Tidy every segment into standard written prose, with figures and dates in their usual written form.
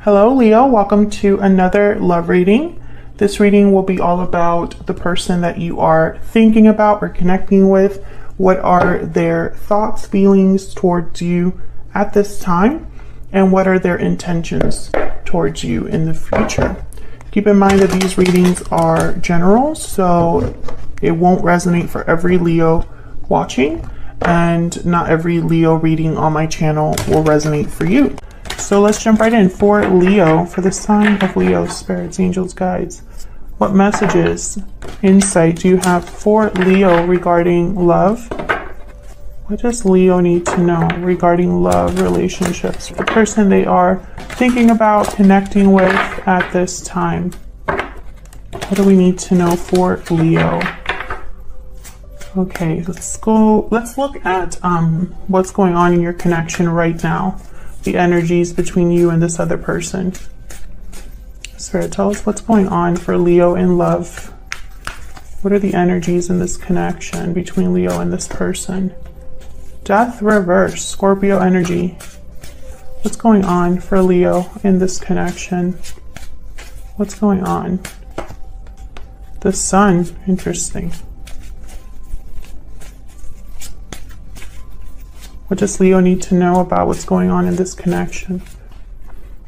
Hello Leo, welcome to another love reading. This reading will be all about the person that you are thinking about or connecting with. What are their thoughts, feelings towards you at this time? And what are their intentions towards you in the future? Keep in mind that these readings are general, so it won't resonate for every Leo watching, and not every Leo reading on my channel will resonate for you. So let's jump right in. For Leo, for the sign of Leo, spirits, angels, guides, what messages, insight do you have for Leo regarding love? What does Leo need to know regarding love, relationships, the person they are thinking about connecting with at this time? What do we need to know for Leo? Okay, let's look at what's going on in your connection right now. The energies between you and this other person. Spirit, tell us what's going on for Leo in love. What are the energies in this connection between Leo and this person? Death reverse, Scorpio energy. What's going on for Leo in this connection? What's going on? The Sun, interesting. What does Leo need to know about what's going on in this connection?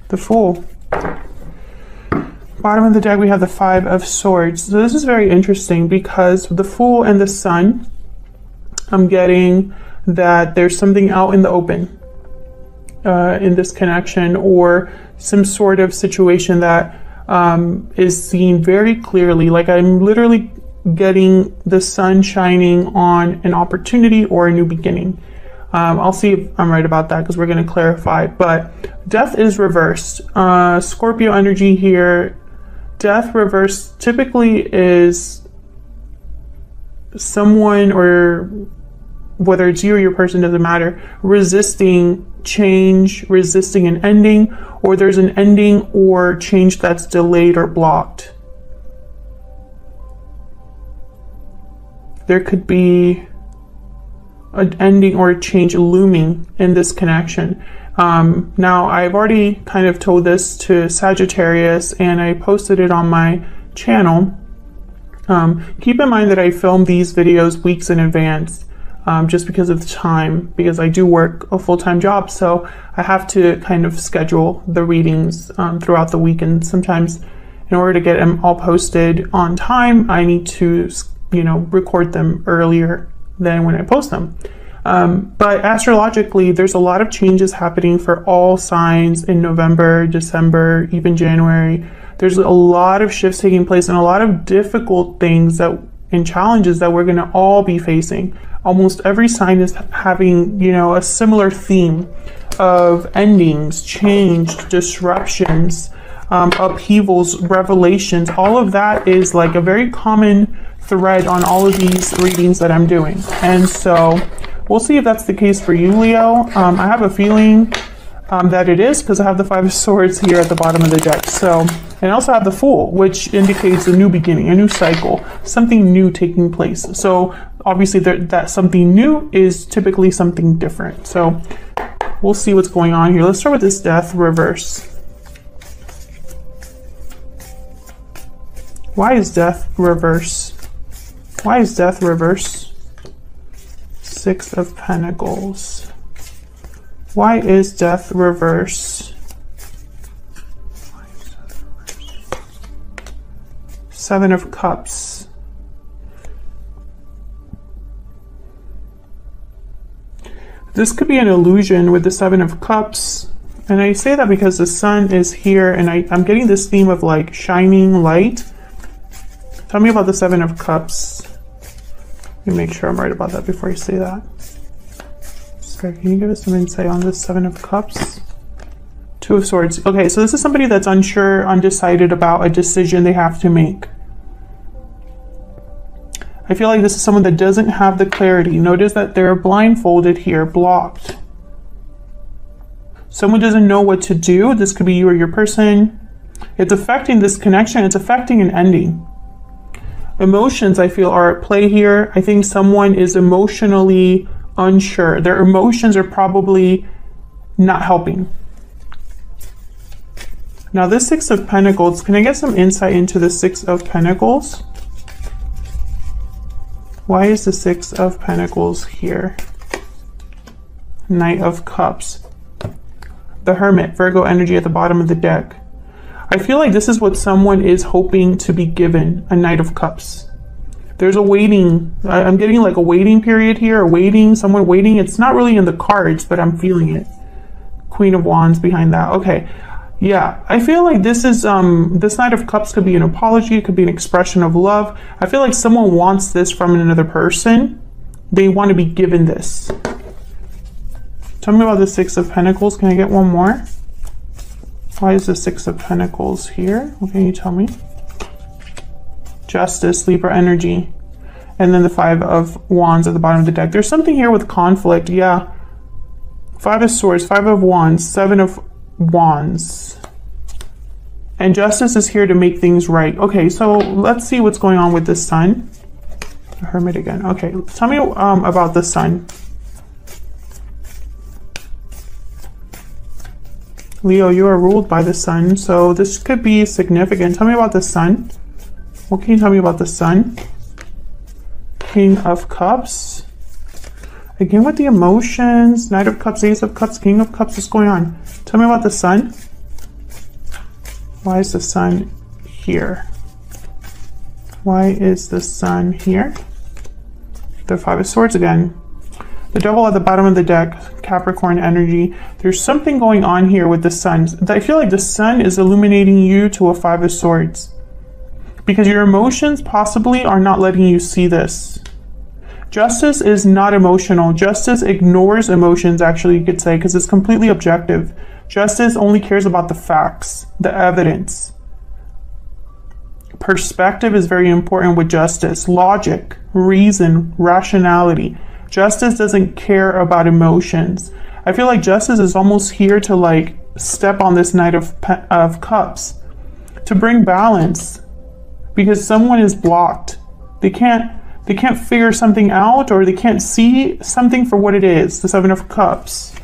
The Fool. Bottom of the deck, we have the Five of Swords. So this is very interesting because the Fool and the Sun, I'm getting that there's something out in the open in this connection, or some sort of situation that is seen very clearly. Like I'm literally getting the sun shining on an opportunity or a new beginning. I'll see if I'm right about that because we're going to clarify. But death is reversed. Scorpio energy here. Death reversed typically is someone, or whether it's you or your person, doesn't matter, resisting change, resisting an ending, or there's an ending or change that's delayed or blocked. There could be an ending or a change looming in this connection. Now, I've already kind of told this to Sagittarius and I posted it on my channel. Keep in mind that I film these videos weeks in advance, just because of the time, because I do work a full-time job, so I have to kind of schedule the readings throughout the week, and sometimes in order to get them all posted on time, I need to, record them earlier than when I post them. But astrologically, there's a lot of changes happening for all signs in November, December, even January. There's a lot of shifts taking place and a lot of difficult things and challenges that we're going to all be facing. Almost every sign is having, a similar theme of endings, change, disruptions, upheavals, revelations. All of that is like a very common thread on all of these readings that I'm doing. And so we'll see if that's the case for you, Leo. I have a feeling that it is, because I have the Five of Swords here at the bottom of the deck. So, and I also have the Fool, which indicates a new beginning, a new cycle, something new taking place. So obviously that something new is typically something different. So we'll see what's going on here. Let's start with this Death reverse. Why is Death reverse? Why is Death reverse? Six of Pentacles. Why is Death reverse? Seven of Cups. This could be an illusion with the Seven of Cups. And I say that because the sun is here and I'm getting this theme of like shining light. Tell me about the Seven of Cups. Let me make sure I'm right about that before I say that. Spirit, can you give us some insight on this Seven of Cups? Two of Swords. Okay, so this is somebody that's unsure, undecided about a decision they have to make. I feel like this is someone that doesn't have the clarity. Notice that they're blindfolded here, blocked. Someone doesn't know what to do. This could be you or your person. It's affecting this connection. It's affecting an ending. Emotions, I feel, are at play here. I think someone is emotionally unsure. Their emotions are probably not helping. Now this Six of Pentacles, can I get some insight into the Six of Pentacles? Why is the Six of Pentacles here? Knight of Cups. The Hermit, Virgo energy at the bottom of the deck. I feel like this is what someone is hoping to be given, a Knight of Cups. There's a waiting, I'm getting like a waiting period here, someone waiting. It's not really in the cards, but I'm feeling it. Queen of Wands behind that. Okay. Yeah, I feel like this is, this Knight of Cups could be an apology. It could be an expression of love. I feel like someone wants this from another person. They want to be given this. Tell me about the Six of Pentacles. Can I get one more? Why is the Six of Pentacles here? What can you tell me? Justice, Libra energy. And then the Five of Wands at the bottom of the deck. There's something here with conflict. Yeah. Five of Swords, Five of Wands, Seven of Wands. And Justice is here to make things right. Okay, so let's see what's going on with the Sun. The Hermit again. Okay, tell me about the Sun. Leo, you are ruled by the Sun, so this could be significant. Tell me about the Sun. What can you tell me about the Sun? King of Cups. Again with the emotions. Knight of Cups, Ace of Cups, King of Cups. What's going on? Tell me about the Sun. Why is the Sun here? Why is the Sun here? The Five of Swords again. The Devil at the bottom of the deck, Capricorn energy. There's something going on here with the Sun. I feel like the Sun is illuminating you to a Five of Swords. Because your emotions possibly are not letting you see this. Justice is not emotional. Justice ignores emotions, actually, you could say, because it's completely objective. Justice only cares about the facts, the evidence. Perspective is very important with justice. Logic, reason, rationality. Justice doesn't care about emotions. I feel like justice is almost here to like step on this Knight of Cups to bring balance, because someone is blocked. They can't figure something out, or they can't see something for what it is. The Seven of Cups.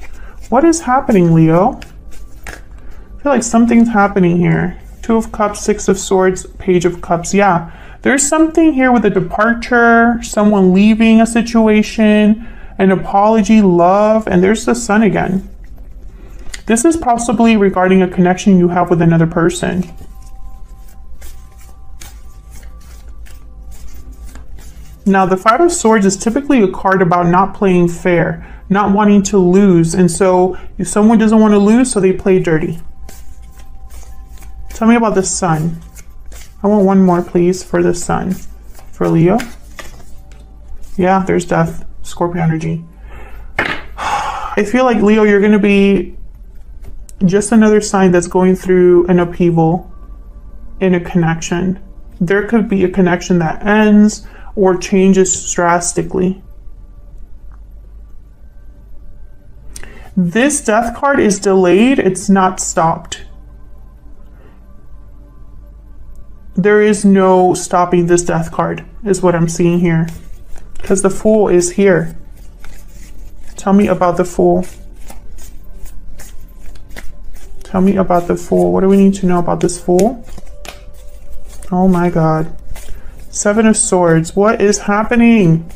What is happening, Leo? I feel like something's happening here. Two of Cups, Six of Swords, Page of Cups. Yeah. There's something here with a departure, someone leaving a situation, an apology, love, and there's the Sun again. This is possibly regarding a connection you have with another person. Now, the Five of Swords is typically a card about not playing fair, not wanting to lose, and so if someone doesn't want to lose, so they play dirty. Tell me about the Sun. I want one more, please, for the Sun. For Leo. Yeah, there's death. Scorpio energy. I feel like, Leo, you're going to be just another sign that's going through an upheaval in a connection. There could be a connection that ends or changes drastically. This death card is delayed. It's not stopped. There is no stopping this death card, is what I'm seeing here. Because the Fool is here. Tell me about the Fool. Tell me about the Fool. What do we need to know about this Fool? Oh my God. Seven of Swords. What is happening?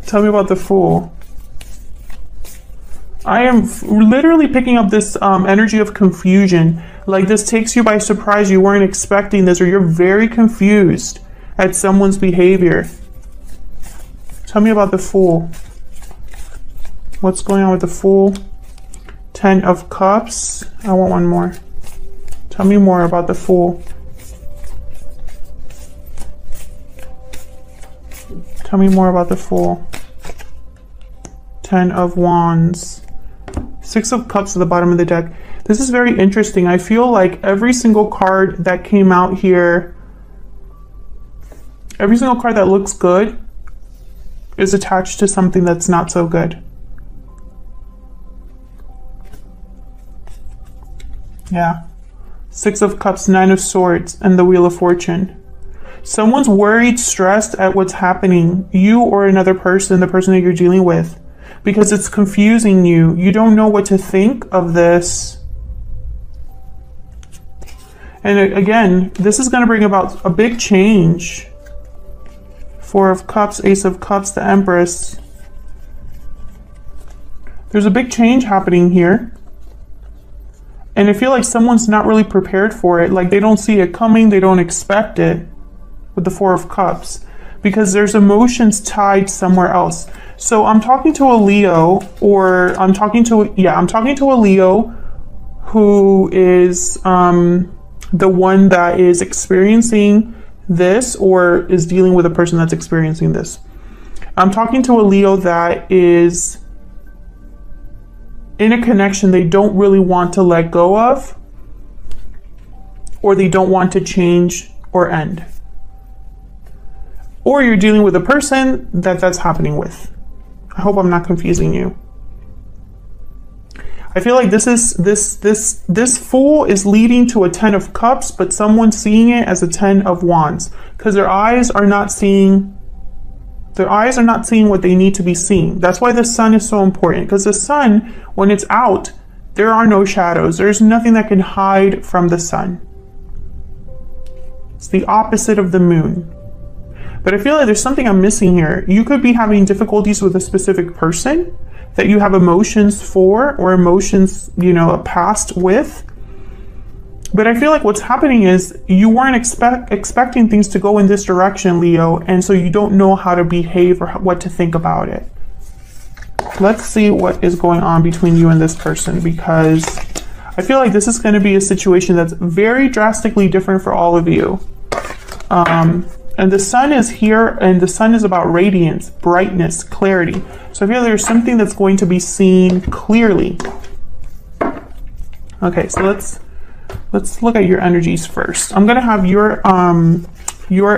Tell me about the Fool. I am literally picking up this energy of confusion. Like this takes you by surprise. You weren't expecting this, or you're very confused at someone's behavior. Tell me about the Fool. What's going on with the Fool? Ten of Cups. I want one more. Tell me more about the Fool. Tell me more about the Fool. Ten of Wands. Six of Cups at the bottom of the deck. This is very interesting. I feel like every single card that came out here, every single card that looks good is attached to something that's not so good. Yeah. Six of Cups, Nine of Swords, and the Wheel of Fortune. Someone's worried, stressed at what's happening, you or another person, the person that you're dealing with, because it's confusing you. You don't know what to think of this. And again, this is going to bring about a big change. Four of Cups, Ace of Cups, the Empress. There's a big change happening here. And I feel like someone's not really prepared for it. Like they don't see it coming. They don't expect it with the Four of Cups because there's emotions tied somewhere else. So I'm talking to a Leo, or I'm talking to a Leo who is the one that is experiencing this or is dealing with a person that's experiencing this. I'm talking to a Leo that is in a connection they don't really want to let go of, or they don't want to change or end. Or you're dealing with a person that's happening with. I hope I'm not confusing you. I feel like this Fool is leading to a Ten of Cups, but someone's seeing it as a Ten of Wands because their eyes are not seeing what they need to be seeing. That's why the Sun is so important, because the Sun, when it's out, there are no shadows. There's nothing that can hide from the Sun. It's the opposite of the Moon. But I feel like there's something I'm missing here. You could be having difficulties with a specific person that you have emotions for, or emotions, a past with. But I feel like what's happening is you weren't expecting things to go in this direction, Leo, and so you don't know how to behave or what to think about it. Let's see what is going on between you and this person, because I feel like this is going to be a situation that's very drastically different for all of you. And the Sun is here, and the Sun is about radiance, brightness, clarity. So I feel there's something that's going to be seen clearly. Okay, so let's look at your energies first. I'm gonna have your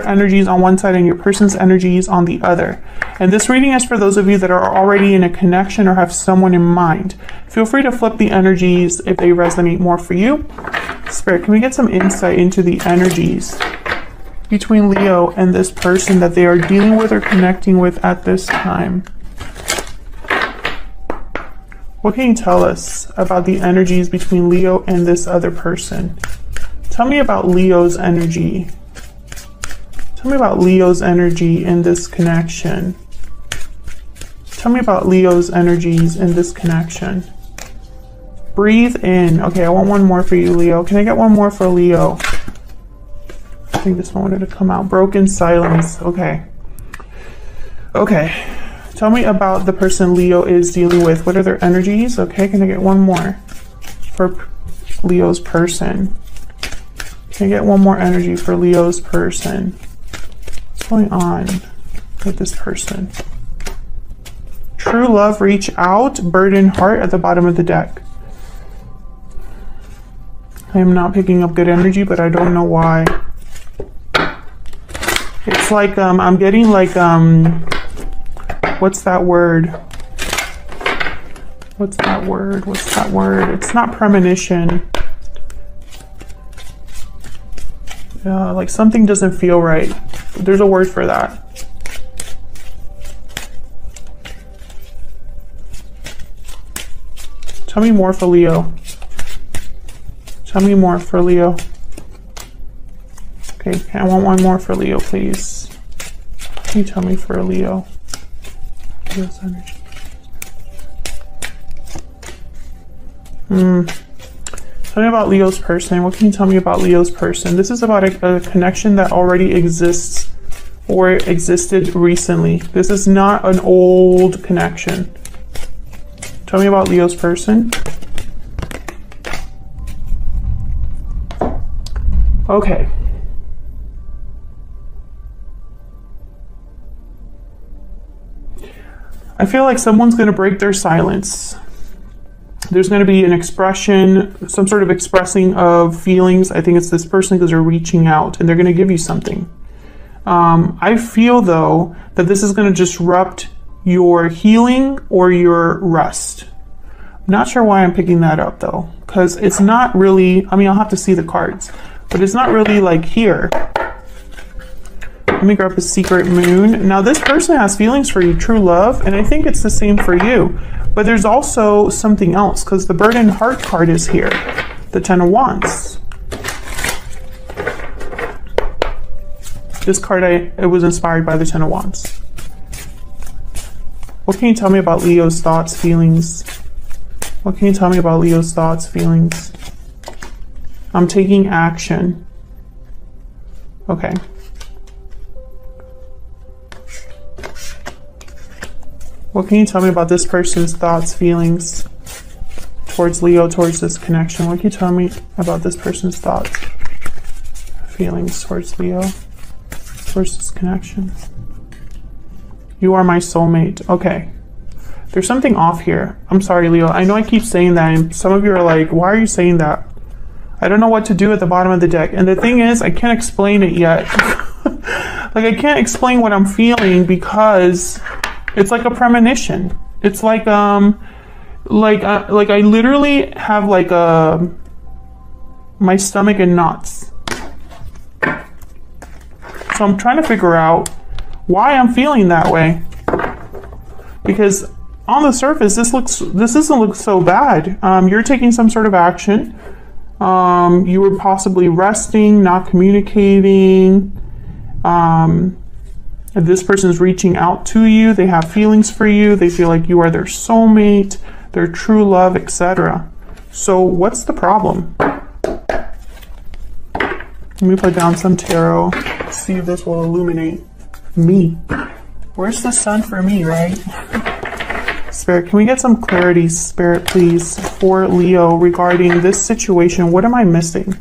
energies on one side and your person's energies on the other. And this reading is for those of you that are already in a connection or have someone in mind. Feel free to flip the energies if they resonate more for you. Spirit, can we get some insight into the energies between Leo and this person that they are dealing with or connecting with at this time? What can you tell us about the energies between Leo and this other person? Tell me about Leo's energy. Tell me about Leo's energy in this connection. Tell me about Leo's energies in this connection. Breathe in. Okay, I want one more for you, Leo. Can I get one more for Leo? I think this one wanted to come out. Broken silence. Okay. Okay. Tell me about the person Leo is dealing with. What are their energies? Okay, can I get one more for Leo's person? Can I get one more energy for Leo's person? What's going on with this person? True love, reach out, burden heart at the bottom of the deck. I am not picking up good energy, but I don't know why. It's like, I'm getting like, what's that word? What's that word? What's that word? It's not premonition. Like something doesn't feel right. There's a word for that. Tell me more for Leo. Tell me more for Leo. Okay, I want one more for Leo, please. Can you tell me for Leo? Leo's energy. Tell me about Leo's person. What can you tell me about Leo's person? This is about a connection that already exists or existed recently. This is not an old connection. Tell me about Leo's person. Okay. I feel like someone's going to break their silence. There's going to be an expression, some sort of expressing of feelings. I think it's this person because they're reaching out and they're going to give you something. I feel, though, that this is going to disrupt your healing or your rest. I'm not sure why I'm picking that up, though, because it's not really, I mean, I'll have to see the cards, but it's not really like here. Let me grab a secret moon. Now, this person has feelings for you, true love, and I think it's the same for you. But there's also something else, because the burden heart card is here, the Ten of Wands. This card, it was inspired by the Ten of Wands. What can you tell me about Leo's thoughts, feelings? What can you tell me about Leo's thoughts, feelings? I'm taking action. Okay. What can you tell me about this person's thoughts, feelings towards Leo, towards this connection? What can you tell me about this person's thoughts, feelings towards Leo, towards this connection? You are my soulmate. Okay. There's something off here. I'm sorry, Leo. I know I keep saying that, and some of you are like, why are you saying that? I don't know what to do at the bottom of the deck. And the thing is, I can't explain it yet. Like, I can't explain what I'm feeling because it's like a premonition. It's like I literally have like my stomach in knots. So I'm trying to figure out why I'm feeling that way. Because on the surface, this doesn't look so bad. You're taking some sort of action. You were possibly resting, not communicating. If this person is reaching out to you, they have feelings for you, they feel like you are their soulmate, their true love, etc. So what's the problem? Let me put down some tarot, see if this will illuminate me. Where's the sun for me, right? Spirit, can we get some clarity, Spirit, please, for Leo regarding this situation? What am I missing?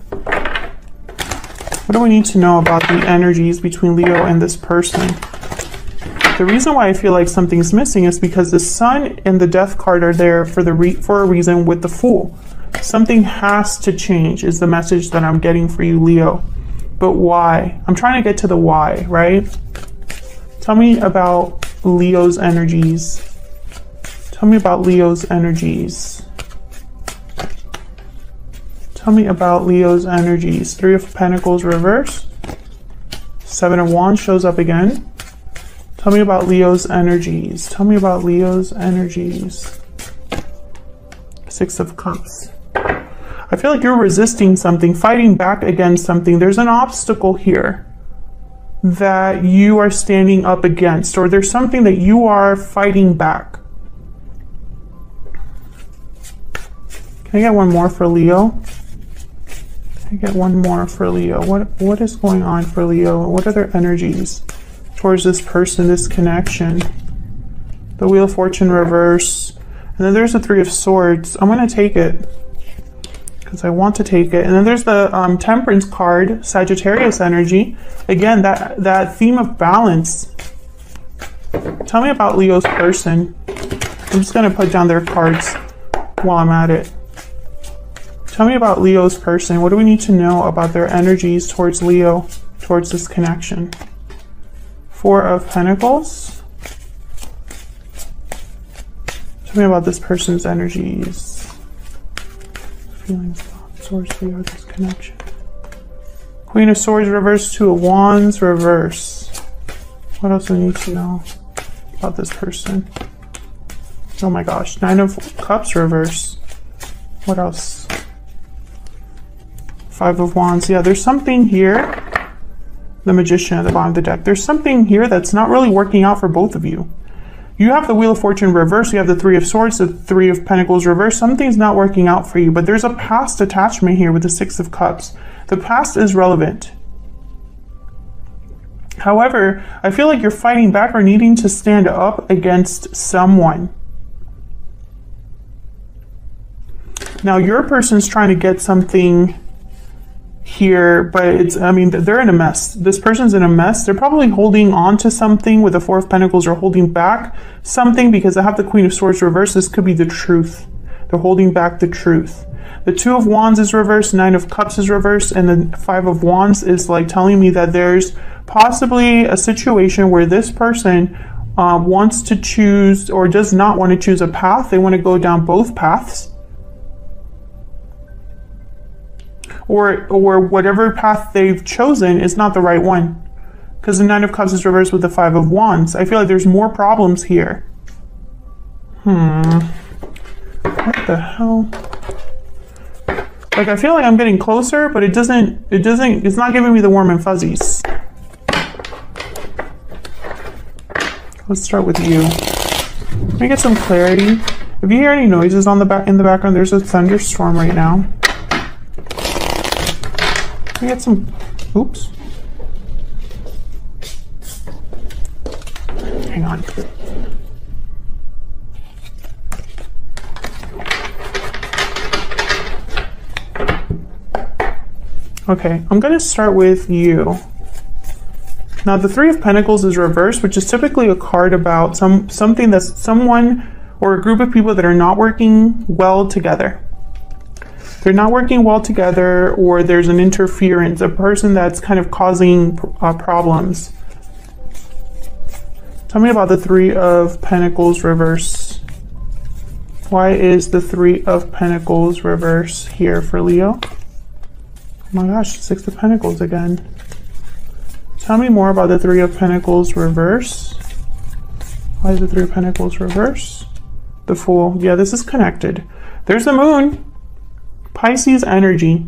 What do we need to know about the energies between Leo and this person? The reason why I feel like something's missing is because the Sun and the Death card are there for a reason with the Fool. Something has to change is the message that I'm getting for you, Leo. But why? I'm trying to get to the why, right? Tell me about Leo's energies. Tell me about Leo's energies. Tell me about Leo's energies. Three of Pentacles reverse. Seven of Wands shows up again. Tell me about Leo's energies. Tell me about Leo's energies. Six of Cups. I feel like you're resisting something, fighting back against something. There's an obstacle here that you are standing up against, or there's something that you are fighting back. Can I get one more for Leo? Can I get one more for Leo? What is going on for Leo? What are their energies towards this person, this connection? The Wheel of Fortune reverse. And then there's the Three of Swords. I'm going to take it because I want to take it. And then there's the Temperance card, Sagittarius energy. Again, that theme of balance. Tell me about Leo's person. I'm just going to put down their cards while I'm at it. Tell me about Leo's person. What do we need to know about their energies towards Leo, towards this connection? Four of Pentacles. Tell me about this person's energies. Feelings, thoughts towards Leo, this connection. Queen of Swords reverse, Two of Wands reverse. What else do we need to know about this person? Oh my gosh, Nine of Cups reverse. What else? Five of Wands. Yeah, there's something here. The Magician at the bottom of the deck. There's something here that's not really working out for both of you. You have the Wheel of Fortune reverse. You have the Three of Swords, the Three of Pentacles reverse. Something's not working out for you, but there's a past attachment here with the Six of Cups. The past is relevant. However, I feel like you're fighting back or needing to stand up against someone. Now, your person's trying to get something here, but I mean, they're in a mess. This person's in a mess. They're probably holding on to something with the Four of Pentacles, or holding back something, because I have the Queen of Swords reversed. This could be the truth. They're holding back the truth. The Two of Wands is reversed, Nine of Cups is reversed, and the Five of Wands is like telling me that there's possibly a situation where this person wants to choose, or does not want to choose a path. They want to go down both paths. Or whatever path they've chosen is not the right one. Because the Nine of Cups is reversed with the Five of Wands. I feel like there's more problems here. What the hell? Like, I feel like I'm getting closer, but it's not giving me the warm and fuzzies. Let's start with you. Let me get some clarity. If you hear any noises on in the background, there's a thunderstorm right now. Let me get some, oops. Hang on. Okay, I'm going to start with you. Now, the Three of Pentacles is reversed, which is typically a card about something that's someone or a group of people that are not working well together. They're not working well together, or there's an interference, a person that's kind of causing problems. Tell me about the Three of Pentacles reverse. Why is the Three of Pentacles reverse here for Leo? Oh my gosh, Six of Pentacles again. Tell me more about the Three of Pentacles reverse. Why is the Three of Pentacles reverse? The Fool. Yeah, this is connected. There's the Moon. Pisces energy.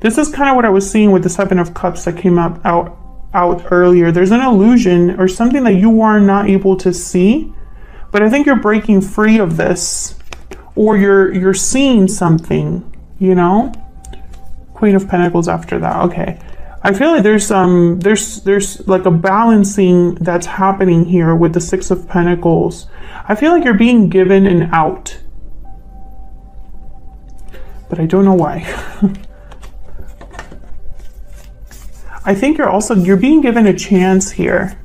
This is kind of what I was seeing with the Seven of Cups that came out earlier. There's an illusion or something that you are not able to see, but I think you're breaking free of this, or you're seeing something, you know? Queen of Pentacles after that. Okay. I feel like there's like a balancing that's happening here with the Six of Pentacles. I feel like you're being given an out, but I don't know why. I think you're being given a chance here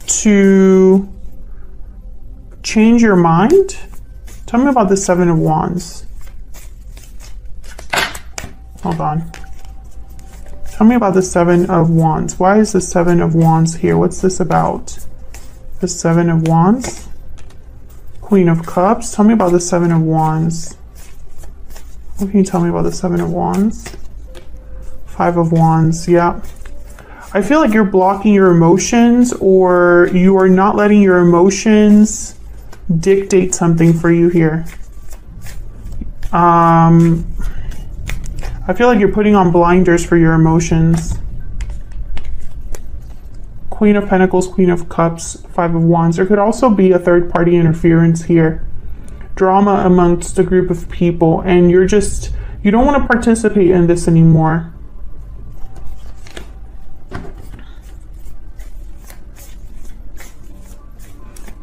to change your mind. Tell me about the Seven of Wands. Hold on. Tell me about the Seven of Wands. Why is the Seven of Wands here? What's this about? The Seven of Wands. Queen of Cups. Tell me about the Seven of Wands. What can you tell me about the Seven of Wands? Five of Wands. Yeah. I feel like you're blocking your emotions, or you are not letting your emotions dictate something for you here. I feel like you're putting on blinders for your emotions. Queen of Pentacles, Queen of Cups, Five of Wands. There could also be a third-party interference here. Drama amongst a group of people, and you don't want to participate in this anymore.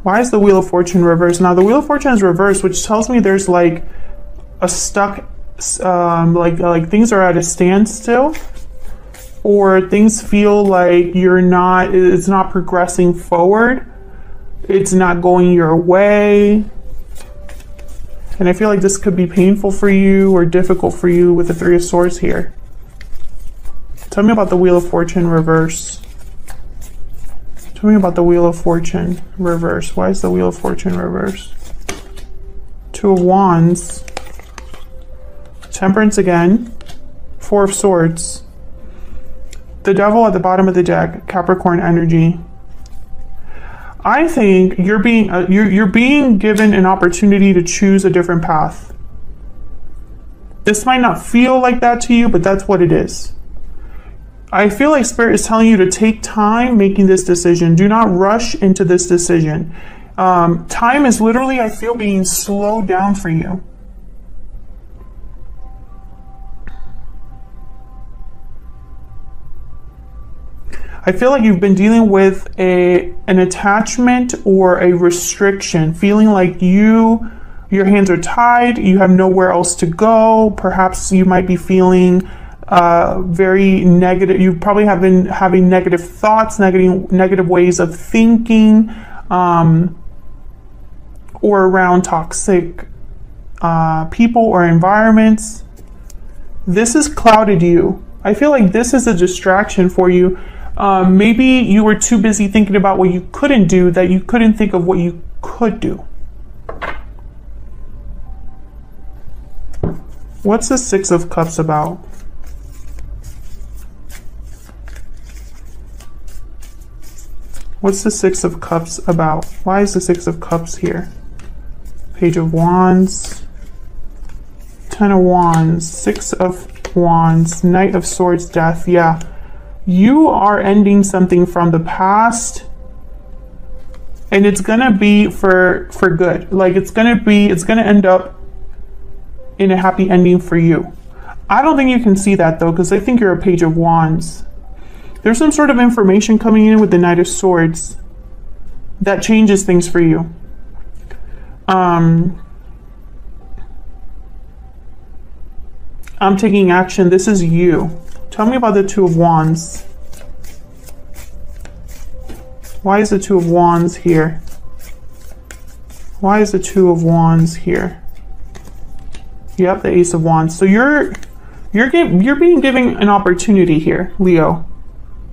Why is the Wheel of Fortune reversed? Now, the Wheel of Fortune is reversed, which tells me there's like a stuck, like things are at a standstill, or things feel like it's not progressing forward. It's not going your way. And I feel like this could be painful for you or difficult for you with the Three of Swords here. Tell me about the Wheel of Fortune reverse. Tell me about the Wheel of Fortune reverse. Why is the Wheel of Fortune reverse? Two of Wands. Temperance again. Four of Swords. The Devil at the bottom of the deck. Capricorn energy. I think you're being given an opportunity to choose a different path. This might not feel like that to you, but that's what it is. I feel like Spirit is telling you to take time making this decision. Do not rush into this decision. Time is literally, I feel, being slowed down for you. I feel like you've been dealing with an attachment or a restriction, feeling like your hands are tied, you have nowhere else to go. Perhaps you might be feeling very negative. You probably have been having negative thoughts, negative ways of thinking, or around toxic people or environments. This has clouded you. I feel like this is a distraction for you. Maybe you were too busy thinking about what you couldn't do that you couldn't think of what you could do. What's the Six of Cups about? What's the Six of Cups about? Why is the Six of Cups here? Page of Wands, Ten of Wands, Six of Wands, Knight of Swords, Death. Yeah. You are ending something from the past, and it's gonna be for good. Like it's gonna end up in a happy ending for you. I don't think you can see that though, because I think you're a Page of Wands. There's some sort of information coming in with the Knight of Swords that changes things for you. I'm taking action. This is you. Tell me about the Two of Wands. Why is the Two of Wands here? Why is the Two of Wands here? Yep, the Ace of Wands. So you're being given an opportunity here, Leo.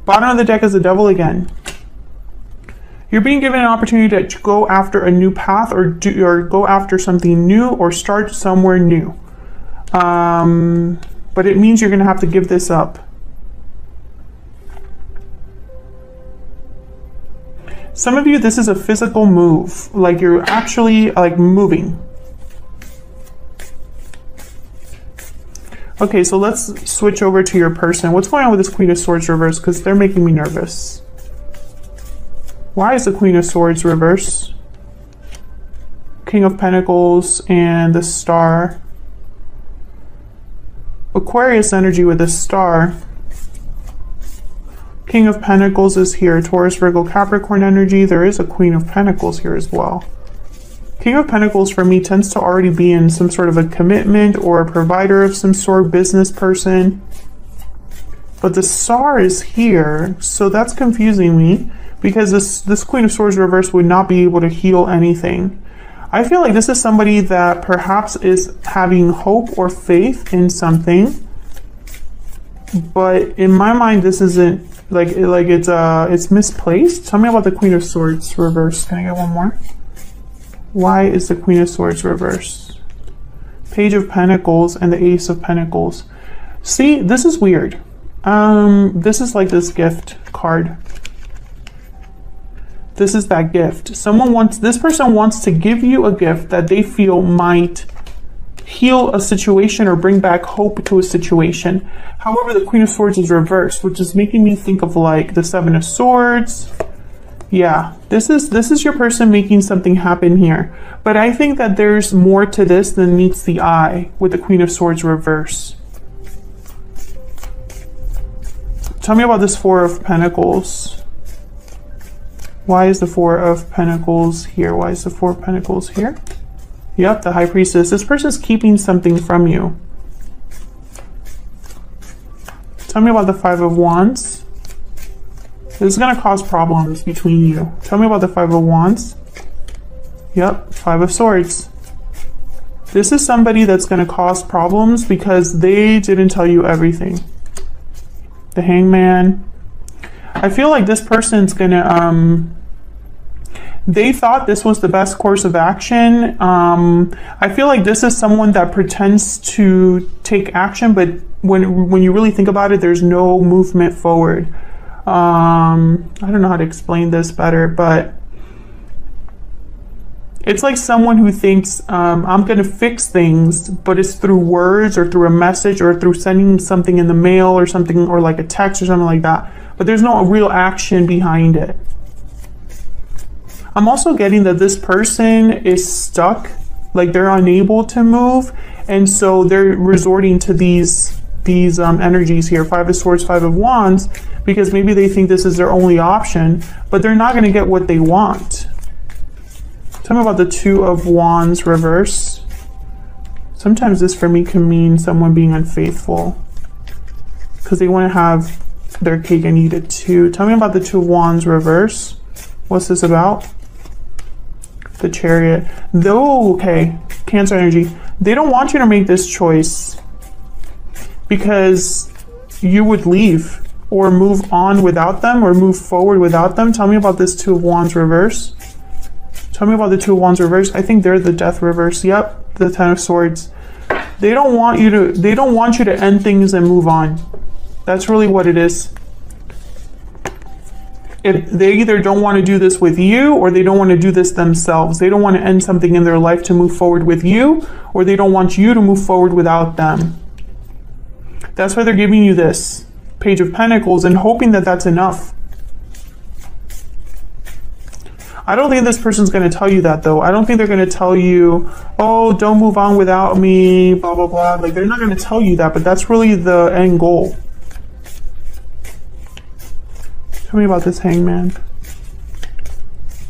Bottom of the deck is the Devil again. You're being given an opportunity to go after a new path, or go after something new, or start somewhere new. But it means you're going to have to give this up. Some of you, this is a physical move. Like you're actually like moving. Okay, so let's switch over to your person. What's going on with this Queen of Swords reverse? Because they're making me nervous. Why is the Queen of Swords reverse? King of Pentacles and the Star. Aquarius energy with the Star. King of Pentacles is here. Taurus, Virgo, Capricorn energy. There is a Queen of Pentacles here as well. King of Pentacles for me tends to already be in some sort of a commitment or a provider of some sort, business person. But the Star is here, so that's confusing me, because this Queen of Swords reverse would not be able to heal anything. I feel like this is somebody that perhaps is having hope or faith in something, but in my mind this isn't like it's misplaced. Tell me about the Queen of Swords reverse. Can I get one more? Why is the Queen of Swords reverse? Page of Pentacles and the Ace of Pentacles. See, this is weird. This is like this gift card. This is that gift. This person wants to give you a gift that they feel might heal a situation or bring back hope to a situation. However, the Queen of Swords is reversed, which is making me think of like the Seven of Swords. Yeah, this is your person making something happen here. But I think that there's more to this than meets the eye with the Queen of Swords reverse. Tell me about this Four of Pentacles. Why is the Four of Pentacles here? Why is the Four of Pentacles here? Yep, the High Priestess. This person's keeping something from you. Tell me about the Five of Wands. This is going to cause problems between you. Tell me about the Five of Wands. Yep, Five of Swords. This is somebody that's going to cause problems because they didn't tell you everything. The Hangman. I feel like this person's going to... they thought this was the best course of action. I feel like this is someone that pretends to take action, but when you really think about it, there's no movement forward. I don't know how to explain this better, but it's like someone who thinks, I'm going to fix things, but it's through words or through a message or through sending something in the mail or something, or like a text or something like that. But there's no real action behind it. I'm also getting that this person is stuck, like they're unable to move. And so they're resorting to these energies here, Five of Swords, Five of Wands, because maybe they think this is their only option, but they're not going to get what they want. Tell me about the Two of Wands reverse. Sometimes this for me can mean someone being unfaithful because they want to have their cake and eat it too. Tell me about the Two of Wands reverse. What's this about? The Chariot. Though, okay, Cancer energy. They don't want you to make this choice because you would leave or move on without them or move forward without them. Tell me about this Two of Wands reverse. Tell me about the Two of Wands reverse. I think they're the Death reverse. Yep, the Ten of Swords. They don't want you to end things and move on. That's really what it is. If they either don't want to do this with you or they don't want to do this themselves. They don't want to end something in their life to move forward with you, or they don't want you to move forward without them. That's why they're giving you this Page of Pentacles and hoping that that's enough. I don't think this person's going to tell you that, though. I don't think they're going to tell you, oh, don't move on without me, blah, blah, blah. Like, they're not going to tell you that, but that's really the end goal. Tell me about this Hangman.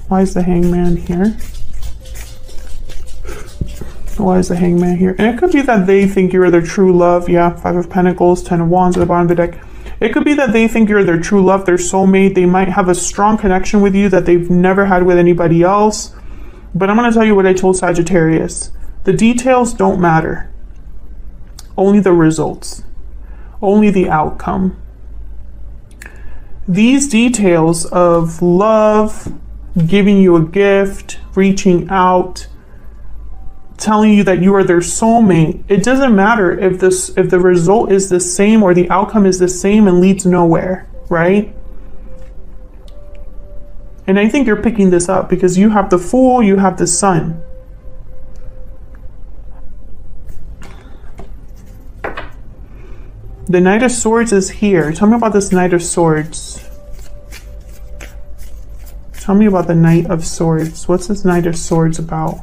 Why is the Hangman here? Why is the Hangman here? And it could be that they think you're their true love. Yeah, Five of Pentacles, Ten of Wands at the bottom of the deck. It could be that they think you're their true love, their soulmate. They might have a strong connection with you that they've never had with anybody else. But I'm going to tell you what I told Sagittarius. The details don't matter. Only the results. Only the outcome. These details of love, giving you a gift, reaching out, telling you that you are their soulmate, it doesn't matter if the result is the same or the outcome is the same and leads nowhere, right? And I think you're picking this up because you have the Fool, you have the Sun. The Knight of Swords is here. Tell me about this Knight of Swords. Tell me about the Knight of Swords. What's this Knight of Swords about?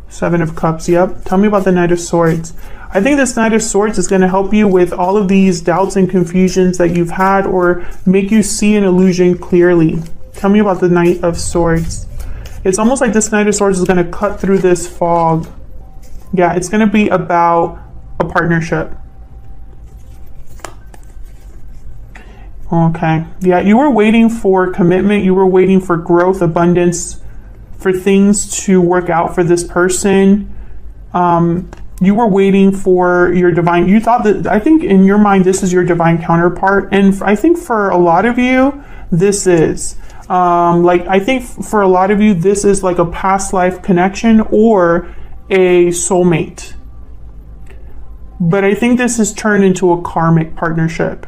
Seven of Cups, yep. Tell me about the Knight of Swords. I think this Knight of Swords is going to help you with all of these doubts and confusions that you've had, or make you see an illusion clearly. Tell me about the Knight of Swords. It's almost like this Knight of Swords is going to cut through this fog. Yeah, it's going to be about a partnership. Okay. Yeah, you were waiting for commitment. You were waiting for growth, abundance, for things to work out for this person. You were waiting for your divine, you thought that, I think in your mind, this is your divine counterpart. And I think for a lot of you, this is, I think for a lot of you, this is like a past life connection or a soulmate. But I think this has turned into a karmic partnership.